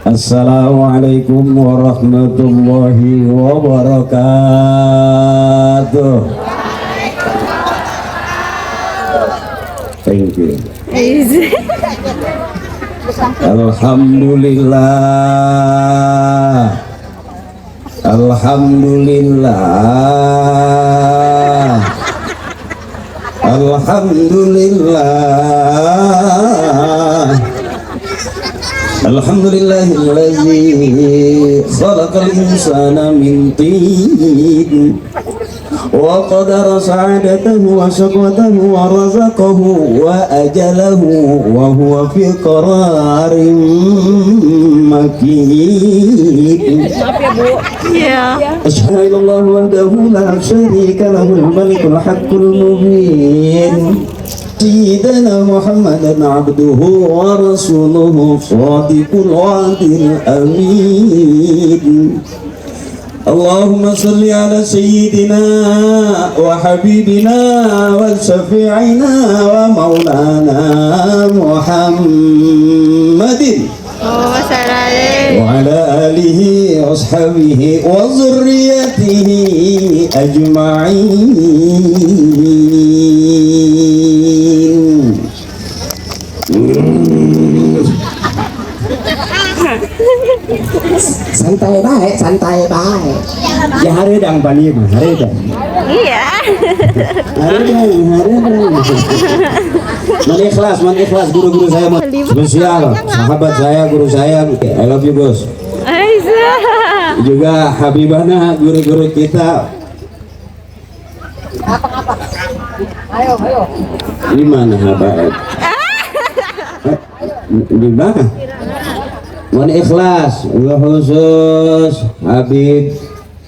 Assalamualaikum warahmatullahi wabarakatuh. Thank you. Alhamdulillah. Alhamdulillah. Alhamdulillah. Alhamdulillahilladzi khalaqal insana min tin wa qadara sa'adatahu wa syaqwatahu wa razaqahu wa ajalahu wa huwa fi qararin makin. Asyhadu an la ilaha wahdahu la syarika lahul malikul haqqul mubin. Sayyidina Muhammadan abduhu wa rasuluhu shadiqul wa'dil amin. Allahumma salli ala sayyidina wa habibina wa syafi'ina wa maulana Muhammadin wa ala alihi wa ashabihi wa zurriyatihi ajma'in. Santai baik. Ya haredang pani mah, haredang. Iya. Haredang. Man ikhlas guru-guru saya spesial, sahabat saya, guru saya. I love you, Bos. Juga habibana guru-guru kita. Ayo. Di mana habaib? Di mana? Man ikhlas, Allah khusus Habib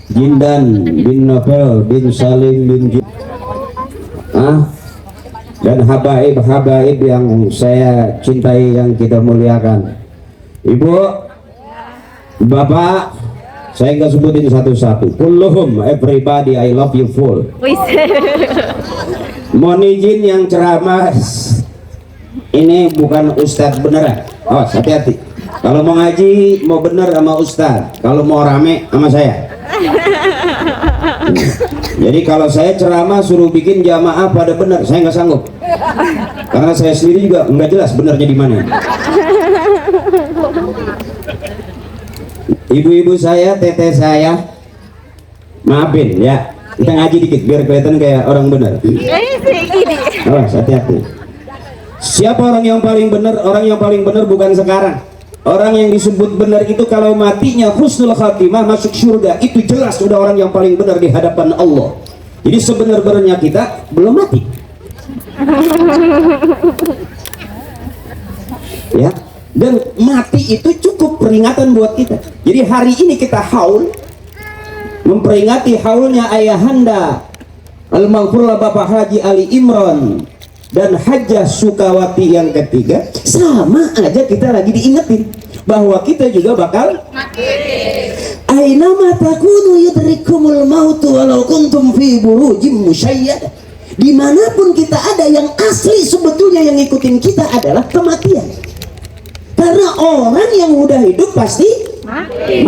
Jindan bin Novel bin Salim bin dan habaib yang saya cintai, yang kita muliakan. Ibu, Bapak, saya nggak sebutin satu-satu. Kulluhum, everybody, I love you full. Mohon izin yang ceramah ini bukan ustadz beneran. Oh, hati-hati. Kalau mau ngaji, mau bener sama ustaz. Kalau mau rame sama saya. Jadi kalau saya ceramah suruh bikin jamaah pada bener, saya nggak sanggup. Karena saya sendiri juga nggak jelas benernya di mana. Ibu-ibu saya, teteh saya, maafin ya. Kita ngaji dikit biar kelihatan kayak orang bener. Oh, hati-hati. Siapa orang yang paling bener? Orang yang paling bener bukan sekarang. Orang yang disebut benar itu kalau matinya husnul khatimah masuk surga, itu jelas sudah orang yang paling benar di hadapan Allah. Jadi sebenar-benarnya kita belum mati. Ya, dan mati itu cukup peringatan buat kita. Jadi hari ini kita haul memperingati haulnya ayahanda Al-Maghfurlah Bapak Haji Ali Imron dan Hajjah Sukawati yang ketiga. Sama aja kita lagi diingetin bahwa kita juga bakal mati. Aina ma takunu yudrikumul mautu walau kuntum fi burujim musyayyad. Dimanapun kita ada, yang asli sebetulnya yang ngikutin kita adalah kematian. Karena orang yang udah hidup pasti mati.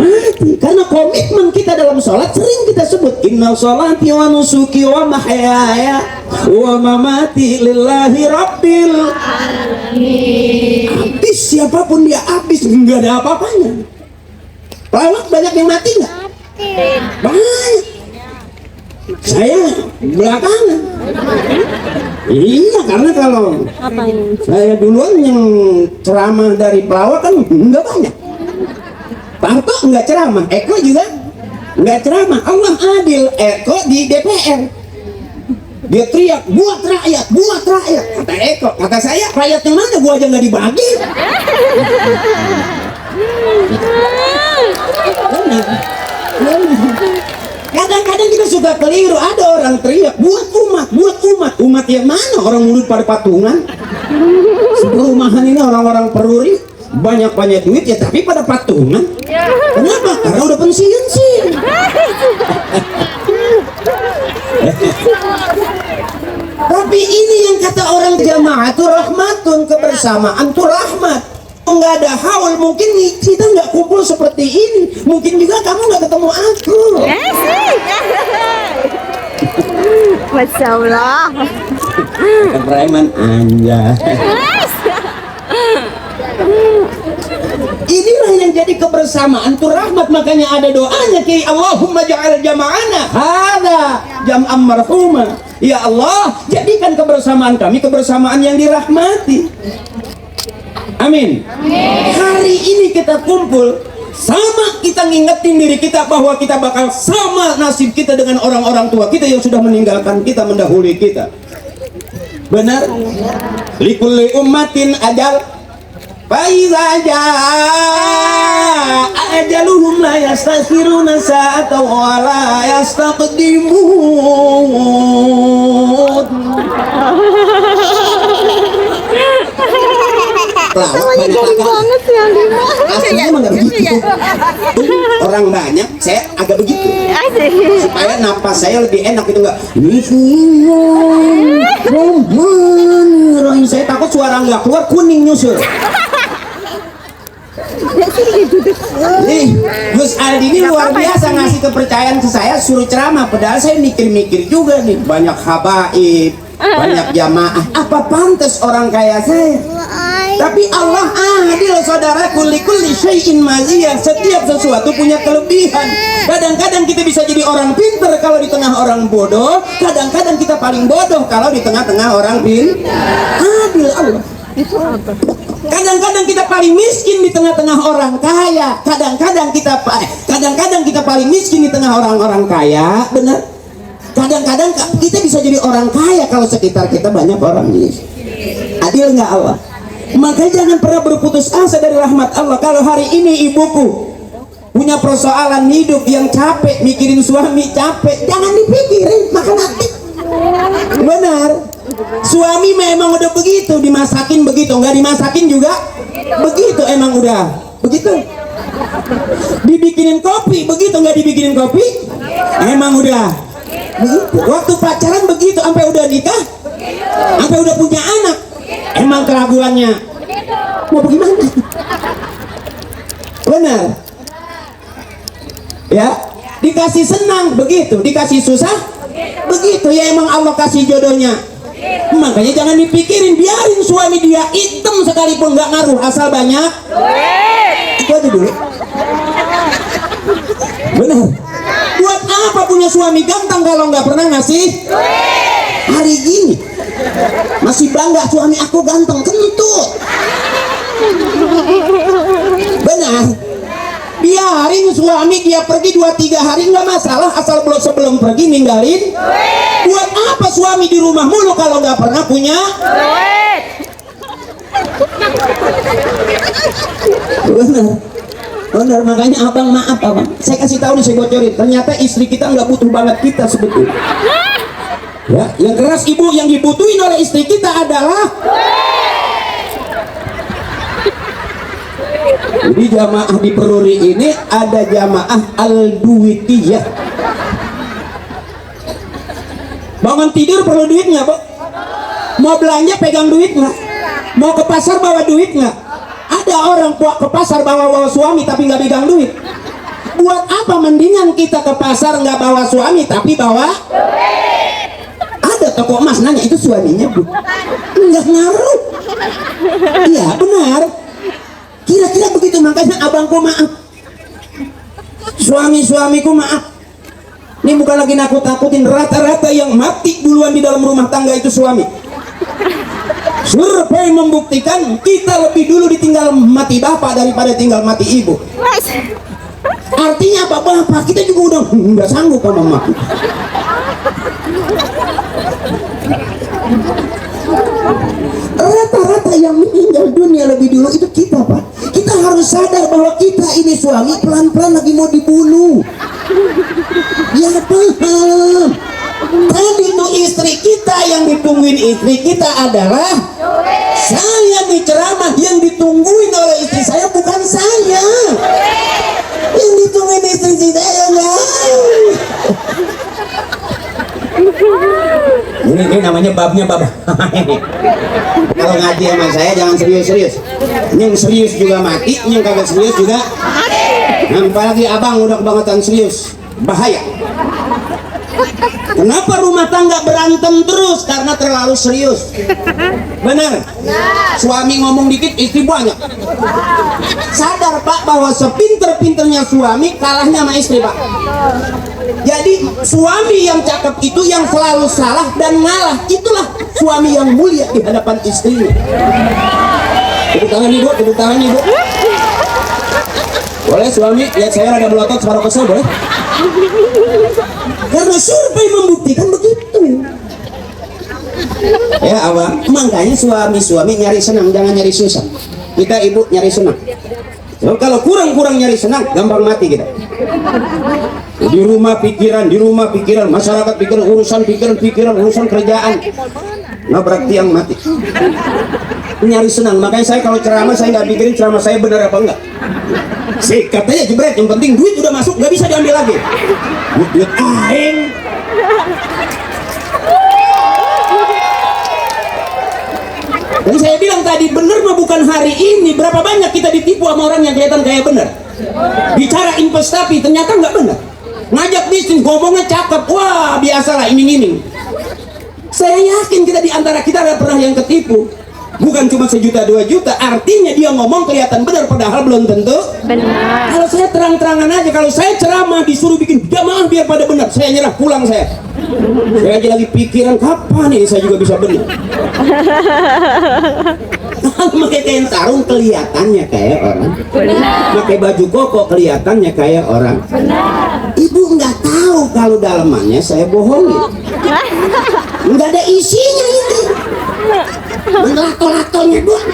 Karena komitmen kita dalam sholat sering kita sebut inna sholati wa nusuki wa mahyaya wa mamati lillahi rabbil alamin. Habis siapapun dia, habis, nggak ada apa-apanya. Pelawak banyak yang mati nggak? Banyak. Saya belakangan. Iya, karena kalau saya duluan yang ceramah dari pelawak kan nggak banyak. Pak Harto nggak ceramah, Eko juga nggak ceramah. Allah adil, Eko di DPR dia teriak buat rakyat, buat rakyat. Kata Eko, kata saya rakyat yang mana, gua aja nggak dibagi. Kadang-kadang kita suka keliru, ada orang teriak buat umat, buat umat. Umat yang mana? Orang mulut pada patungan. Perumahan ini orang-orang peruri, banyak duit ya, tapi pada patungan. Kenapa? Karena udah pensiun sih. Tapi ini yang kata orang jamaah itu rahmatun, kebersamaan itu rahmat. Nggak ada haul, mungkin kita nggak kumpul seperti ini, mungkin juga kamu nggak ketemu aku. Masya Allah. Preman anja. Inilah yang jadi kebersamaan itu rahmat, makanya ada doanya ki Allahumma ja'al jama'ana hada jam'an marhuma. Ya Allah, jadikan kebersamaan kami kebersamaan yang dirahmati. Amin. Hari ini kita kumpul sama, kita ngingetin diri kita bahwa kita bakal sama nasib kita dengan orang-orang tua kita yang sudah meninggalkan kita, mendahului kita. Benar? Likulli ummatin ajal, faiza jaa ajaluhum la yastakhiruna sa'atan wa la yastaqdimun. Namanya garing banget sih yang Dima. Aslinya emang gak begitu. Orang banyak, saya agak begitu. Supaya napas saya lebih enak gitu, nggak Bismillahirrahmanirrahim. Saya takut suara nggak keluar, kuning nyusul. Nih, Gus Aldi ini luar biasa ngasih kepercayaan ke saya, suruh ceramah. Padahal saya mikir-mikir juga nih, banyak habaib, banyak jamaah. Apa pantas orang kayak saya? Tapi Allah adil, saudara. Kulli syai'in maziyah. Setiap sesuatu punya kelebihan. Kadang-kadang kita bisa jadi orang pinter kalau di tengah orang bodoh. Kadang-kadang kita paling bodoh kalau di tengah-tengah orang pinter. Adil Allah. Kadang-kadang kita paling miskin di tengah-tengah orang kaya. Kadang-kadang kita paling miskin di tengah orang-orang kaya. Benar? Kadang-kadang kita bisa jadi orang kaya kalau sekitar kita banyak orang miskin. Adil nggak Allah? Makanya jangan pernah berputus asa dari rahmat Allah. Kalau hari ini ibuku punya persoalan hidup yang capek, mikirin suami capek, jangan dipikirin, makan hati. Benar. Suami memang udah begitu, dimasakin begitu, nggak dimasakin juga begitu, emang udah begitu. Dibikinin kopi begitu, nggak dibikinin kopi emang udah begitu. Waktu pacaran begitu, sampai udah nikah, sampai udah punya anak, emang keraguannya mau bagaimana? Benar ya. Dikasih senang begitu, dikasih susah begitu, ya emang Allah kasih jodohnya. Makanya jangan dipikirin, biarin suami dia hitam sekalipun nggak ngaruh, asal banyak itu aja dulu. Benar. Buat apa punya suami ganteng kalau nggak pernah ngasih? Hari gini masih bangga suami aku ganteng, kentut. Benar. Biarin suami dia pergi 2-3 hari nggak masalah, asal sebelum pergi ninggalin. Buat apa suami di rumah mulu kalau nggak pernah punya? Benar. Benar, makanya abang maaf abang. Saya kasih tahu nih, saya bocorin. Ternyata istri kita nggak butuh banget kita sebetulnya. Ya, yang keras ibu, yang dibutuhin oleh istri kita adalah. Jadi jamaah di Peruri ini ada jamaah al-duitiyah. Bangun tidur perlu duit nggak, Bu? Mau belanja pegang duit nggak? Mau ke pasar bawa duit nggak? Ada orang ke pasar bawa suami tapi nggak pegang duit. Buat apa? Mendingan kita ke pasar nggak bawa suami tapi bawa duit. Ada toko emas nanya, itu suaminya, Bu? Nggak ngaruh. Iya benar. Kira-kira begitu. Makanya abangku maaf, suamiku maaf. Ini bukan lagi nakut-nakutin, rata-rata yang mati duluan di dalam rumah tangga itu suami. Survei membuktikan kita lebih dulu ditinggal mati bapak daripada tinggal mati ibu. Artinya apa? Bapak kita juga udah nggak sanggup sama mati. Rata-rata yang meninggal dunia lebih dulu itu kita, Pak. Kita harus sadar bahwa kita ini suami pelan-pelan lagi mau dibunuh. Ya paham. Tadi itu istri kita, yang ditungguin istri kita adalah saya di ceramah, yang ditungguin oleh istri saya bukan saya. Yang ditungguin istri saya enggak. Ini namanya babnya bab. Kalau ngaji sama saya jangan serius-serius. Yang serius juga mati, yang kagak serius juga. Nah, apalagi abang udah kebangetan serius, bahaya. Kenapa rumah tangga berantem terus? Karena terlalu serius. Benar? Suami ngomong dikit, istri banyak. Sadar Pak bahwa sepinter-pinternya suami kalahnya sama istri Pak. Jadi suami yang cakep itu yang selalu salah dan ngalah. Itulah suami yang mulia di hadapan istrinya. Tepuk tangan ibu, tepuk tangan ibu. Boleh suami, lihat saya rada melotot separuh kesel boleh? Karena survei membuktikan begitu. Ya abang, makanya suami-suami nyari senang, jangan nyari susah. Kita ibu nyari senang. So, kalau kurang-kurang nyari senang, gampang mati kita. Di rumah pikiran, masyarakat pikiran, urusan kerjaan. Nabrak tiang mati. Nyari senang, makanya saya kalau ceramah saya nggak pikirin ceramah saya benar apa enggak. Sikat aja jebret, yang penting duit udah masuk, nggak bisa diambil lagi. Duit aing. Dan saya bilang tadi bener mah bukan hari ini. Berapa banyak kita ditipu sama orang yang kelihatan kayak bener. Bicara investasi ternyata nggak bener. Ngajak bisnis ngomongnya cakep, wah biasalah iming-iming. Saya yakin kita di antara kita ada pernah yang ketipu. Bukan cuma 1 juta 2 juta, artinya dia ngomong kelihatan benar padahal belum tentu benar. Kalau saya terang-terangan aja, kalau saya ceramah disuruh bikin jamaah biar pada benar, saya nyerah pulang saya. Saya aja lagi pikiran kapan ini saya juga bisa benar. Pakai kain sarung kelihatannya kayak orang. Pakai baju koko kelihatannya kayak orang. Ibu nggak tahu kalau dalamannya saya bohongin. Nggak ada isinya ini. Mengelato-latonya doang.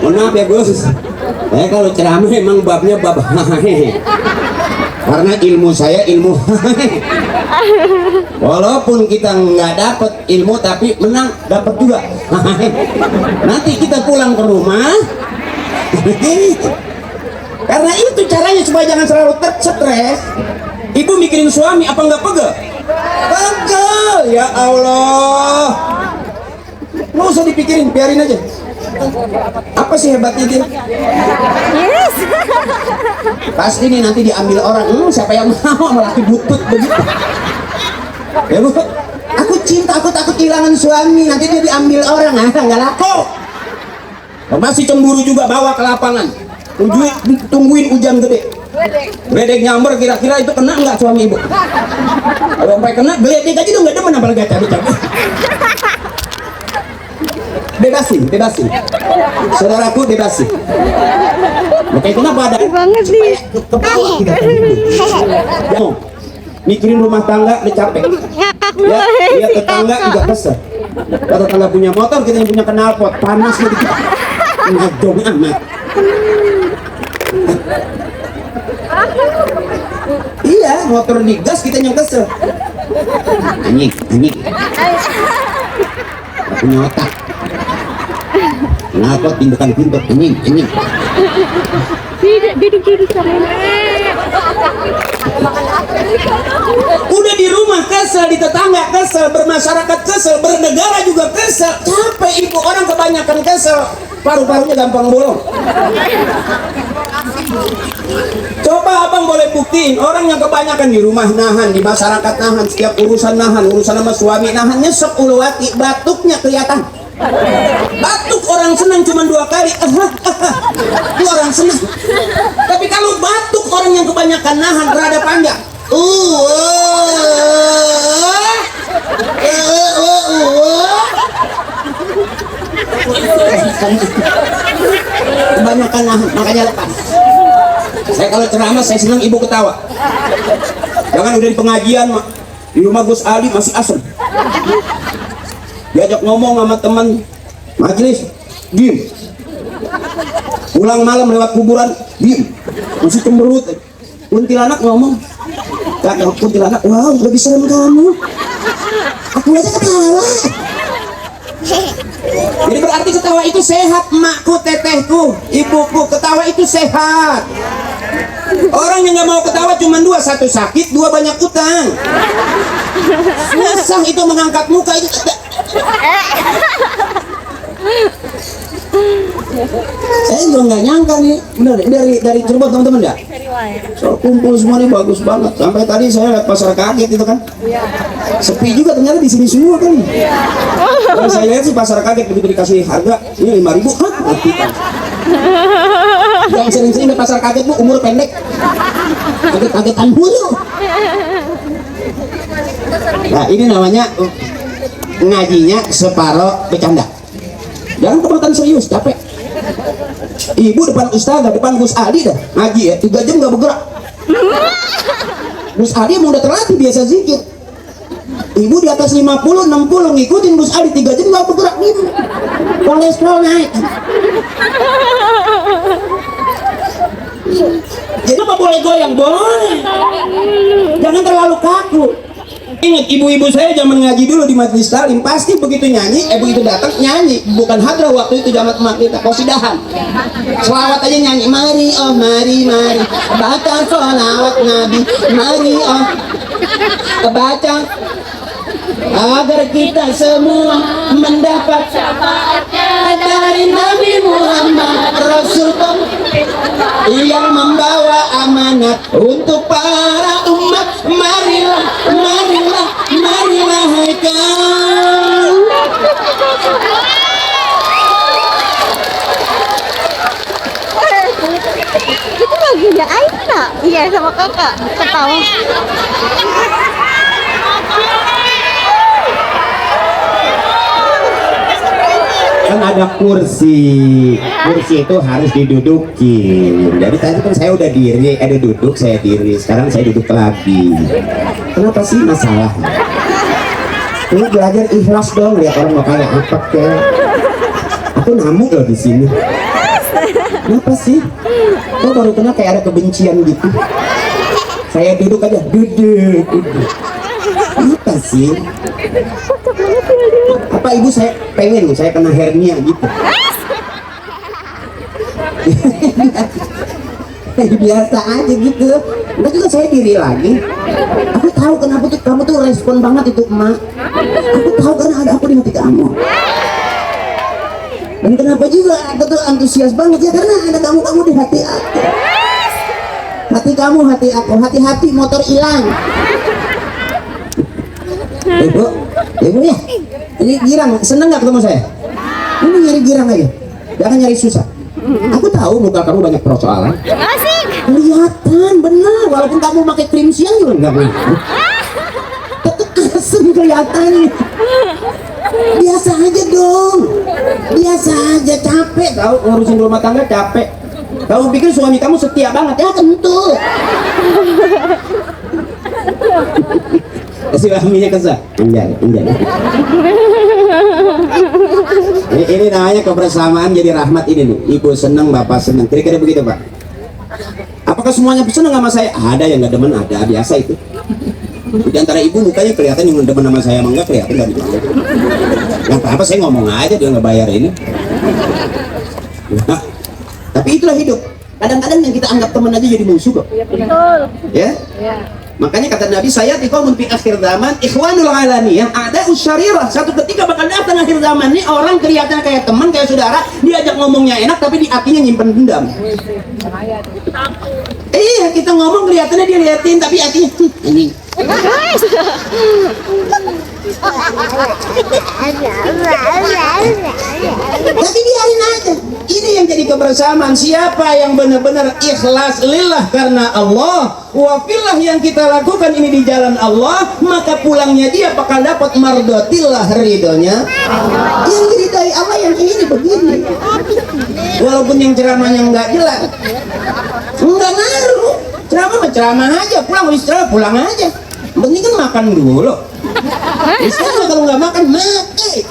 Mohon maaf ya Gus, saya kalau ceramah emang babnya bab karena ilmu saya ilmu walaupun kita nggak dapat ilmu tapi menang dapat juga. Nanti kita pulang ke rumah. Karena itu caranya supaya jangan selalu stres. Ibu mikirin suami apa nggak pegel? Pegel, ya Allah. Nggak usah dipikirin, biarin aja. Apa sih hebatnya dia? Yes. Pasti nih nanti diambil orang. Siapa yang mau sama laki butut begitu? Ya Bu, aku cinta, aku takut kehilangan suami. Nanti dia diambil orang, nggak laku. Masih cemburu juga bawa ke lapangan. Tungguin hujan gede. Gledek nyamber kira-kira itu kena nggak suami ibu? Kalau sampai kena gledek aja dong nggak demen apalagi cabai-cabai. Bebasin. Saudaraku bebasin. Makanya kenapa ada? Banget nih. Kepala kita. Jangan mikirin rumah tangga udah capek. Ya, lihat tetangga juga kesel. Kalau tetangga punya motor, kita yang punya knalpot, panas lagi kita. Ngadong amat. Iya, motor digas kita yang kesel. Anjing. Punya otak. Knalpot tindakan pintu anjing. Udah di rumah kesel, di tetangga kesel, bermasyarakat kesel, bernegara juga kesel. Capek ibu, orang kebanyakan kesel, paru-parunya gampang bolong. Coba abang boleh buktiin orang yang kebanyakan di rumah nahan, di masyarakat nahan, setiap urusan nahan, urusan sama suami nahan, nyesek ulu hati, batuknya kelihatan. Batuk orang senang cuma 2 kali, itu orang senang. Tapi kalau batuk orang yang kebanyakan nahan rada panjang, kebanyakan nahan makanya lepas. Saya kalau ceramah saya senang ibu ketawa. Jangan udah di pengajian di rumah Gus Ali masih asem. Diajak ngomong sama teman majelis, diem. Pulang malam lewat kuburan, diem. Masih cemberut. Kuntilanak ngomong, kata kuntilanak, wow lebih serem kamu. Aku aja ketawa. Jadi berarti ketawa itu sehat, emakku, tetehku, ibuku, ketawa itu sehat. Orang yang nggak mau ketawa cuma dua, satu sakit, dua banyak utang. Susah itu mengangkat muka itu. Saya juga nggak nyangka nih, bener dari Cirebon teman-teman ya. So, kumpul semua nih bagus banget. Sampai tadi saya lihat pasar kaget itu kan. Sepi juga ternyata di sini semua kan. Kalau saya lihat sih pasar kaget begitu dikasih harga ini 5.000, hah? Mati kan. Yang sering-sering di pasar kaget bu umur pendek, kaget-kagetan mulu. Nah ini namanya ngajinya separoh bercanda. Jangan kebangetan serius, capek. Ibu depan ustazah, depan Gus Adi dah ngaji ya, 3 jam gak bergerak. Gus Adi emang udah terlatih biasa zikir. Ibu di atas 50, 60 ngikutin Gus Adi 3 jam gak bergerak gitu. Kolesterol naik. Jadi apa boleh goyang? Boleh. Jangan terlalu kaku. Ingat ibu-ibu saya zaman ngaji dulu di majelis taklim pasti begitu nyanyi, begitu datang nyanyi, bukan hadrah waktu itu zaman emak kita, qasidahan. Selawat aja nyanyi, mari oh mari baca selawat Nabi, mari oh baca agar kita semua mendapat syafaatnya dari Nabi Muhammad Rasul yang membawa amanat untuk para umat. Marilah hai kau. Itu lagunya Aina. Iya sama kakak ketawa. Kan ada kursi itu harus didudukin. Jadi tadi kan saya udah diri, ada duduk, saya diri, sekarang saya duduk lagi. Kenapa sih masalahnya? Ini belajar ikhlas dong, lihat orang mau kayak apa ke. Aku ngamuk loh di sini. Kenapa sih? Kok baru kenal kayak ada kebencian gitu? Saya duduk aja, duduk. Apa sih? Apa ibu saya pengen saya kena hernia gitu? Biasa aja gitu. Enggak juga saya diri lagi. Aku tahu kenapa tuh kamu tuh respon banget itu emak. Aku tahu karena ada aku di hati kamu. Dan kenapa juga aku tuh antusias banget ya karena ada kamu di hati aku. Hati kamu, hati aku, hati-hati motor hilang. Ibu ya, ini girang, seneng nggak ketemu saya? Ini nyari girang aja, jangan nyari susah. Aku tahu muka kamu banyak persoalan. Asik. Kelihatan benar, walaupun kamu pakai krim siang juga nggak boleh. Tetap asem kelihatannya. Biasa aja dong, biasa aja, capek tahu ngurusin rumah tangga capek. Kamu pikir suami kamu setia banget ya? Tentu. Silahinya kesah, enggak. Ini namanya kebersamaan jadi rahmat ini nih. Ibu senang, bapak senang. Kira-kira begitu pak. Apakah semuanya senang sama saya? Ada yang nggak demen, ada biasa itu. Di antara ibu mukanya kelihatan yang demen sama saya, enggak kelihatan dari mana. Yang apa saya ngomong aja dia nggak bayar ini. Nah, tapi itulah hidup. Kadang-kadang yang kita anggap teman aja jadi musuh kok. Iya betul. Ya? Ya. Makanya kata Nabi, saya tiqaumun fi akhir zaman ikhwanul alami yang ada usyarirah. Satu ketika bakal datang akhir zaman nih orang kelihatan kayak teman, kayak saudara, diajak ngomongnya enak tapi di hatinya nyimpen dendam. Iya, kita ngomong kelihatannya dia liatin tapi hatinya ini. Tapi biarin aja. Ini yang jadi kebersamaan. Siapa yang benar-benar ikhlas lillah karena Allah, wafillah yang kita lakukan ini di jalan Allah, maka pulangnya dia bakal dapat mardotillah, ridhonya yang diridai Allah. Yang ini begini, walaupun yang ceramahnya nggak jelas, nggak ngaruh. Ceramah aja, pulang istirahat pulang aja. Penting kan makan dulu. Istirahat kalau nggak makan mati.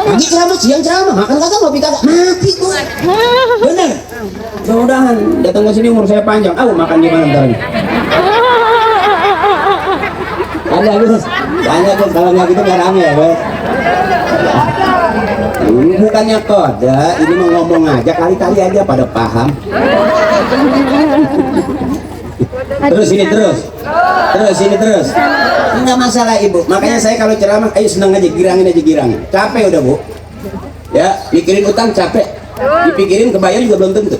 Pagi ceramah, siang ceramah, makan kagak, ngopi kagak, mati gue. Bener. Mudah-mudahan datang ke sini umur saya panjang. Makan di mana ntar? Ada Gus, banyak Gus. Kalau nggak gitu nggak rame ya Gus. Bukannya kode, ini mau ngomong aja, kali-kali aja pada paham. Terus ini terus ini terus, nggak masalah ibu. Makanya saya kalau ceramah, ayo senang aja, girangin aja, girangin. Capek udah bu, ya mikirin utang capek, dipikirin kebayar juga belum tentu.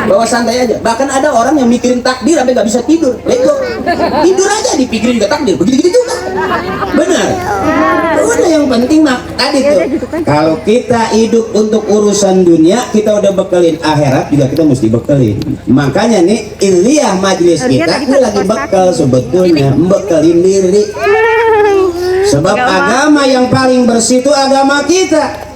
Bawa santai aja. Bahkan ada orang yang mikirin takdir sampai nggak bisa tidur. Lego tidur aja dipikirin juga takdir, begitu juga. Benar. Udah yang penting mak tadi tuh, kalau kita hidup untuk urusan dunia, kita udah bekelin akhirat juga kita mesti bekelin. Makanya nih Iliyah majelis kita ini lagi bekal sebetulnya, bekelin diri. Sebab agama yang paling bersih itu agama kita.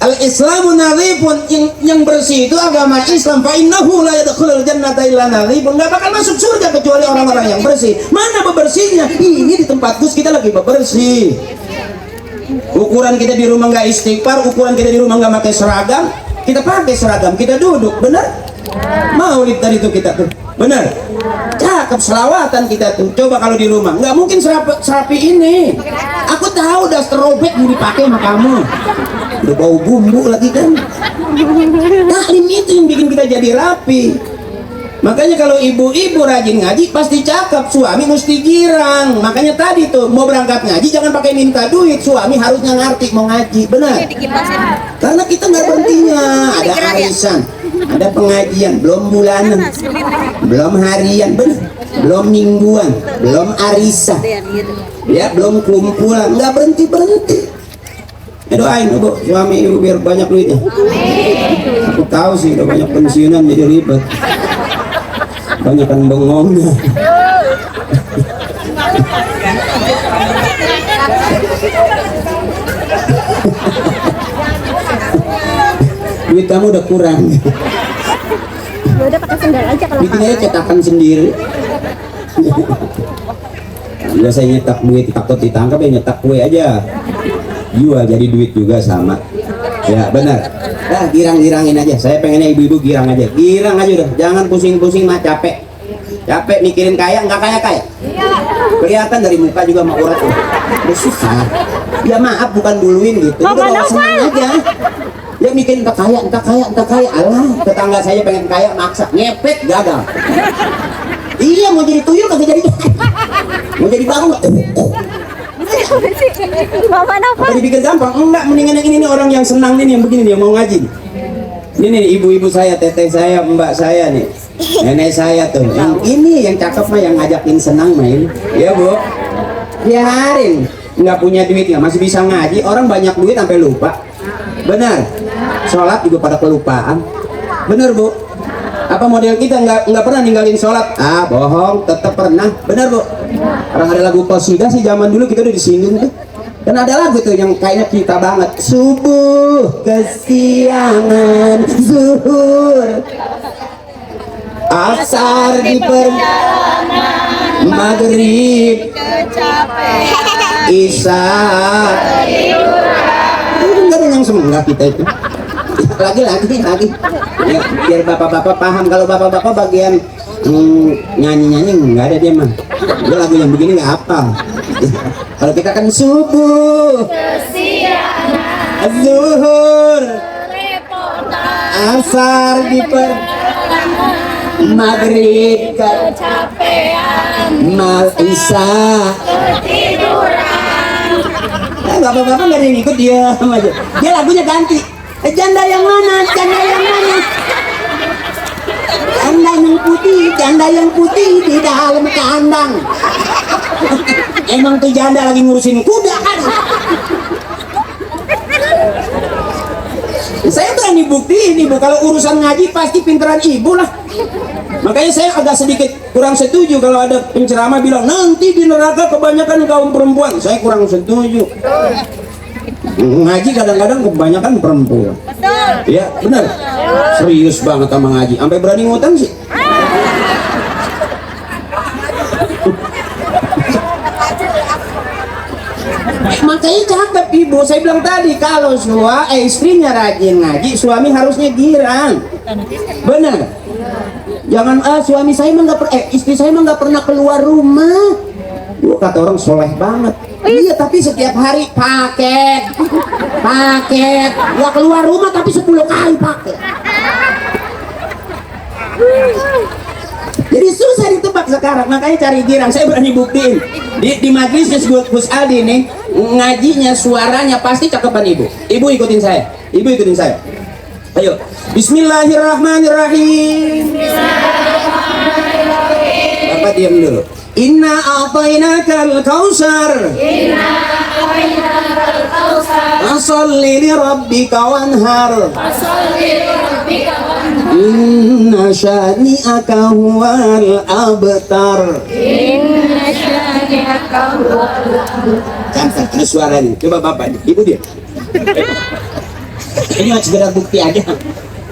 Al-Islamu nadhifun, yang bersih itu agama Islam. Fa innahu la yadkhulul jannata illa nadhifun. Enggak bakal masuk surga kecuali orang-orang yang bersih. Mana bebersihnya? Ini di tempat kus kita lagi bebersih. Ukuran kita di rumah nggak istighfar, ukuran kita di rumah nggak pakai seragam, kita pakai seragam, kita duduk, benar? Maulid tadi tuh kita tuh, benar? Cakep selawatan kita tuh. Coba kalau di rumah, nggak mungkin serapi ini. Aku tahu daster robek yang dipakai sama kamu. Udah bau bumbu lagi kan. Taklim itu yang bikin kita jadi rapi. Makanya kalau ibu-ibu rajin ngaji pasti cakep, suami mesti girang. Makanya tadi tuh mau berangkat ngaji jangan pakai minta duit, suami harusnya ngerti mau ngaji, benar? Karena kita nggak berhentinya, ada arisan, ada pengajian, belum bulanan, belum harian, benar? Belum mingguan, belum arisan, ya belum kumpulan, nggak berhenti. Doain bu, suami ibu biar banyak duitnya. Aku tahu sih udah banyak pensiunan jadi ribet, banyakan bengongnya. Duit kamu udah kurang. Ya udah pakai sendal aja kalau Bikin aja cetakan sendiri. Biasa nyetak duit takut ditangkap, ya nyetak kue aja, jual jadi duit juga sama. Ya benar. Dah girang-girangin aja. Saya pengennya ibu-ibu girang aja udah. Jangan pusing-pusing mah, capek mikirin kaya nggak kaya. Kelihatan dari muka juga mah urat tuh. Udah susah. Ya maaf bukan duluin gitu. Udah senang aja. Ya mikirin entah kaya. Alah, tetangga saya pengen kaya maksa, ngepet gagal. Iya mau jadi tuyul kagak jadi. Mau jadi bangau nggak? Mama apa? Apa dipikir gampang? Enggak, mendingan yang ini nih, orang yang senang nih, yang begini nih, yang mau ngaji. Ini nih ibu-ibu saya, teteh saya, mbak saya nih, nenek saya tuh. Yang ini yang cakep mah, yang ngajakin senang main. Ya bu, biarin. Nggak punya duit ya masih bisa ngaji. Orang banyak duit sampai lupa. Benar. Sholat juga pada kelupaan. Benar bu. Apa model kita nggak pernah ninggalin sholat? Ah bohong, tetap pernah. Benar bu. Orang ada lagu qasidah sih zaman dulu kita udah disinggung tuh. Dan ada lagu tuh yang kayaknya kita banget. Subuh, kesiangan, zuhur, asar di perjalanan, maghrib, isya. Enggak ada yang semenggak kita itu. Lagi ya, biar bapak-bapak paham. Kalau bapak-bapak bagian nyanyi nggak ada dia mah. Dia lagu yang begini nggak hafal. Kalau kita kan subuh, zuhur, asar di maghrib, isya, bapak-bapak nggak ada yang ikut, dia aja. Dia lagunya ganti. Janda yang mana? Janda yang putih di dalam kandang. Emang tuh janda lagi ngurusin kuda kan? Saya berani buktiin ibu, kalau urusan ngaji pasti pinteran ibu lah. Makanya saya agak sedikit kurang setuju kalau ada penceramah bilang nanti di neraka kebanyakan kaum perempuan. Saya kurang setuju. Ngaji kadang-kadang kebanyakan perempuan. Betul. Ya benar. Serius banget sama ngaji, sampai berani ngutang sih. Makanya cakep ibu. Saya bilang tadi kalau istrinya rajin ngaji, suami harusnya girang. Benar. Jangan suami saya mah istri saya mah nggak pernah keluar rumah. Kata orang soleh banget. Iya, tapi setiap hari paket. Gua keluar rumah tapi 10 kali paket. Jadi susah ditebak sekarang, makanya cari girang. Saya berani buktiin di majelisnya Gus Aldi nih, ngajinya suaranya pasti cakepan ibu. Ibu ikutin saya, ayo. Bismillahirrahmanirrahim. Bapak diam dulu. Inna a'tainakal kautsar. Fasholli li rabbika wanhar. Inna syani'aka huwal abtar. Cantik terus suaranya. Coba bapak, ibu dia. Ini mah segera bukti aja.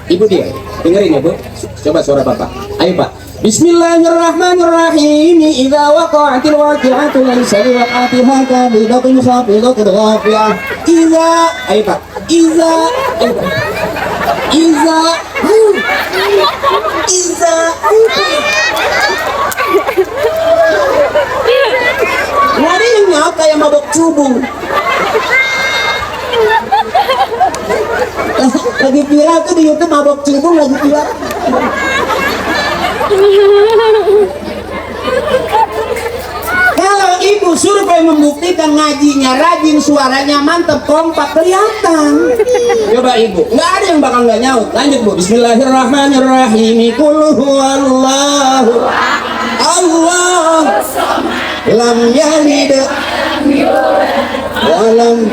Ibu dia, dengerin ya bu. Coba suara bapak. Ayo pak. Bismillahirrahmanirrahim. Idza waqa'atil waqi'atu laysa liwaqa'atiha kadhibatun khafidatul ghafiyah. Ayo pak. Ngari yang nyaut kayak mabok cubung. Lagi viral tuh di YouTube, mabok cubung lagi viral. Kalau ibu survei membuktikan ngajinya rajin, suaranya mantep, kompak, kelihatan. Coba ibu, nggak ada yang bakal nggak nyaut. Lanjut bu. Bismillahirrahmanirrahim. Qul huwallahu Allah lam yalid walam.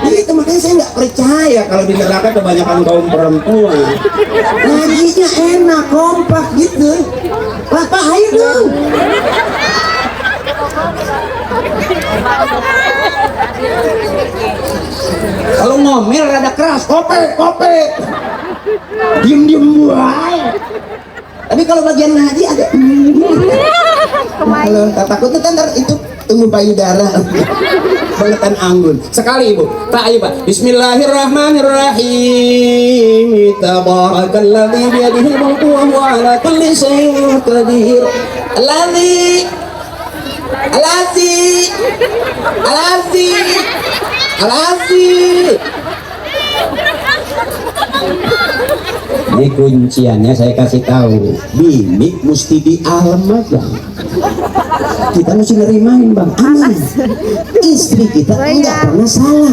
Itu makanya saya nggak percaya kalau di neraka kebanyakan kaum perempuan. Ngajinya enak, kompak gitu. Bapak ayo dong. Kalau ngomel rada keras, kope. Diem buai. Tapi kalau bagian ngaji agak kalau takutnya kan itu tunggu payudara. Bangetan anggun. Sekali ibu. Tak ayo pak. Bismillahirrahmanirrahim. Tabarakalladzi biyadihil mulku wa huwa ala kulli syai'in qadir. Alladzi Ini kunciannya saya kasih tahu. Bini mesti dialamakan. Kita mesti nerimain bang, aman. Istri kita enggak pernah salah.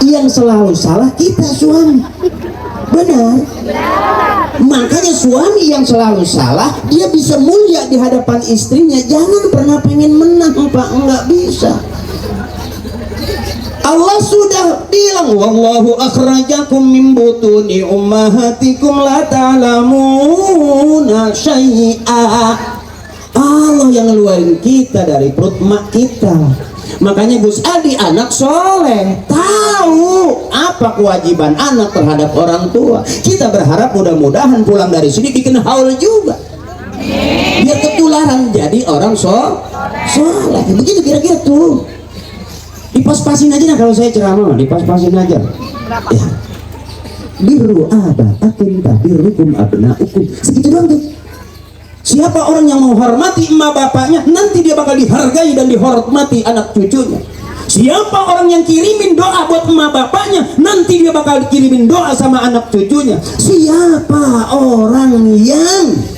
Yang selalu salah kita suami. Benar. Makanya suami yang selalu salah, dia bisa mulia di hadapan istrinya. Jangan pernah pengen menang pak, enggak bisa. Allah sudah bilang, wallahu akhrajakum min butuni ummahatikum la ta'lamuna syai'a. Allah yang ngeluarin kita dari perut mak kita. Makanya Gus Aldi anak soleh, tahu apa kewajiban anak terhadap orang tua. Kita berharap mudah-mudahan pulang dari sini bikin haul juga, biar ketularan jadi orang soleh. Begitu kira-kira tuh. Dipas-pasin aja nah, kalau saya ceramah dipas-pasin aja ya. Birru aba'akum birrukum abna'ukum, segitu doang tuh. Siapa orang yang menghormati emak bapaknya, nanti dia bakal dihargai dan dihormati anak cucunya. Siapa orang yang kirimin doa buat emak bapaknya, nanti dia bakal dikirimin doa sama anak cucunya. Siapa orang yang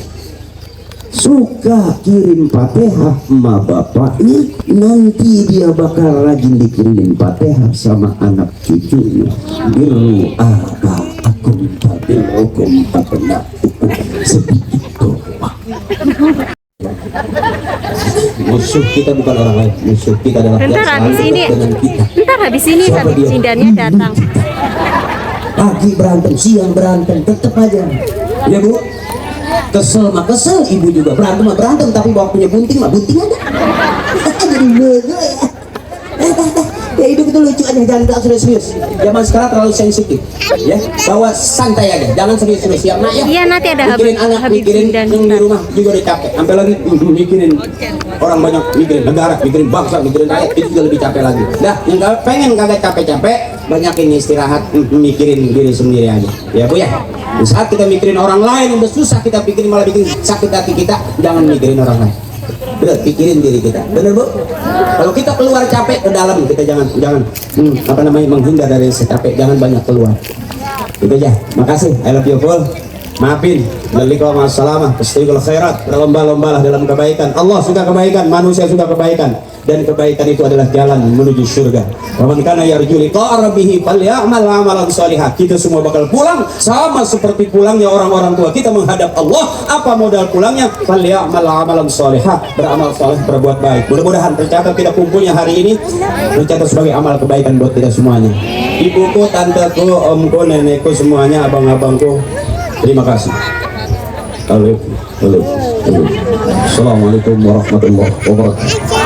suka kirim Fatihah emak bapaknya, nanti dia bakal rajin dikirimin Fatihah sama anak cucunya. Birru aba'akum birrukum abna'ukum, segitu. Musuh kita bukan orang lain, musuh kita adalah yang selalu dekat dengan kita. Ntar habis ini sindannya datang. Pagi berantem, siang berantem, tetap aja. Ya bu, kesel mah kesel, ibu juga berantem mah berantem, tapi bawa punya bunting mah bunting aja. Jadi bego ya. Ya hidup itu lucu aja, jangan serius-serius. Zaman sekarang terlalu sensitif, ya. Bawa santai aja, jangan serius-serius ya nak ya. Iya nanti ada mikirin anak, mikirin yang di rumah juga udah capek. Sampai lagi mikirin orang banyak, mikirin negara, mikirin bangsa, mikirin rakyat, itu juga lebih capek lagi. Dah, yang pengen kagak capek-capek, banyakin istirahat, mikirin diri sendiri aja. Ya bu ya. Di saat kita mikirin orang lain udah susah kita pikirin, malah bikin sakit hati kita, jangan mikirin orang lain. Bener, pikirin diri kita. Bener Bu? Kalau kita keluar capek ke dalam, kita jangan menghindar dari capek, jangan banyak keluar. Itu aja. Makasih. I love you full. Maafin. Waalaikumsalam masalah. Istighfar khairat. Berlomba-lombalah dalam kebaikan. Allah suka kebaikan, manusia suka kebaikan. Dan kebaikan itu adalah jalan menuju surga. Wa man kana yarju liqa'a rabbih falyamal 'amalan shalihan. Kita semua bakal pulang sama seperti pulangnya orang-orang tua kita menghadap Allah. Apa modal pulangnya? Falyamal 'amalan shalihan. Beramal saleh, berbuat baik. Mudah-mudahan tercatat kita kumpulnya hari ini tercatat sebagai amal kebaikan buat kita semuanya. Ibuku, tanteku, omku, nenekku, semuanya, abang-abangku. Terima kasih. Assalamualaikum warahmatullahi wabarakatuh.